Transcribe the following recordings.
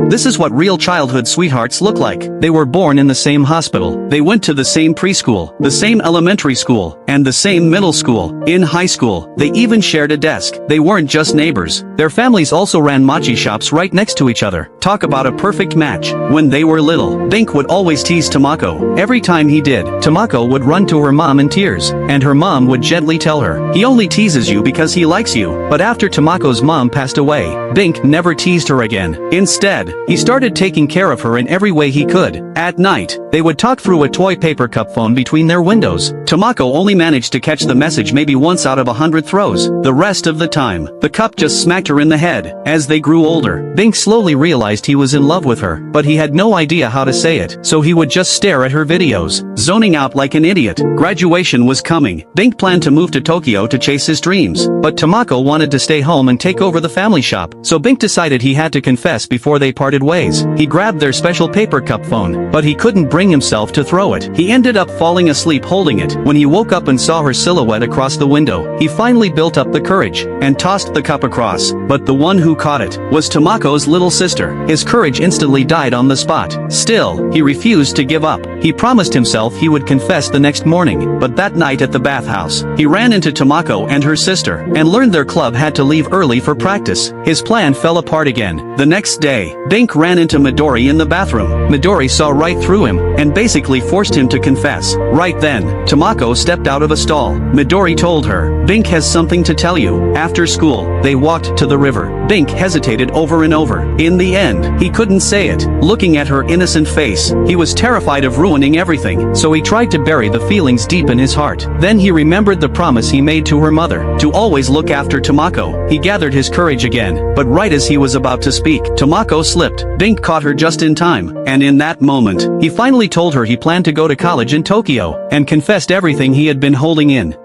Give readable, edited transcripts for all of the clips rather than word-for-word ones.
This is what real childhood sweethearts look like. They were born in the same hospital. They went to the same preschool, the same elementary school, and the same middle school. In high school, they even shared a desk. They weren't just neighbors. Their families also ran mochi shops right next to each other. Talk about a perfect match. When they were little, Bink would always tease Tamako. Every time he did, Tamako would run to her mom in tears, and her mom would gently tell her, "He only teases you because he likes you." But after Tamako's mom passed away, Bink never teased her again. Instead, he started taking care of her in every way he could. At night, they would talk through a toy paper cup phone between their windows. Tamako only managed to catch the message maybe once out of 100 throws. The rest of the time, the cup just smacked her in the head. As they grew older, Bink slowly realized he was in love with her, but he had no idea how to say it, so he would just stare at her videos, zoning out like an idiot. Graduation was coming. Bink planned to move to Tokyo to chase his dreams, but Tamako wanted to stay home and take over the family shop, so Bink decided he had to confess before they parted ways. He grabbed their special paper cup phone, but he couldn't bring himself to throw it. He ended up falling asleep holding it. When he woke up and saw her silhouette across the window, he finally built up the courage and tossed the cup across. But the one who caught it was Tamako's little sister. His courage instantly died on the spot. Still, he refused to give up. He promised himself he would confess the next morning, but that night at the bathhouse, he ran into Tamako and her sister, and learned their club had to leave early for practice. His plan fell apart again. The next day, Bink ran into Midori in the bathroom. Midori saw right through him, and basically forced him to confess. Right then, Tamako stepped out of a stall. Midori told her, "Bink has something to tell you." After school, they walked to the river. Bink hesitated over and over. In the end, he couldn't say it. Looking at her innocent face, he was terrified of ruining everything, so he tried to bury the feelings deep in his heart. Then he remembered the promise he made to her mother, to always look after Tamako. He gathered his courage again, but right as he was about to speak, Tamako slipped. Bink caught her just in time, and in that moment, he finally told her he planned to go to college in Tokyo, and confessed everything he had been holding in.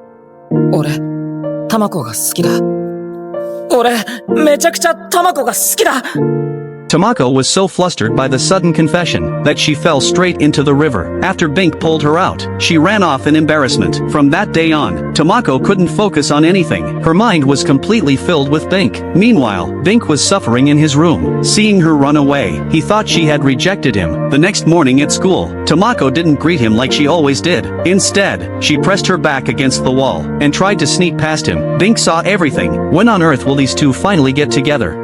俺、タマコが好きだ。俺、めちゃくちゃタマコが好きだ。 Tamako was so flustered by the sudden confession that she fell straight into the river. After Bink pulled her out, she ran off in embarrassment. From that day on, Tamako couldn't focus on anything. Her mind was completely filled with Bink. Meanwhile, Bink was suffering in his room. Seeing her run away, he thought she had rejected him. The next morning at school, Tamako didn't greet him like she always did. Instead, she pressed her back against the wall and tried to sneak past him. Bink saw everything. When on earth will these two finally get together?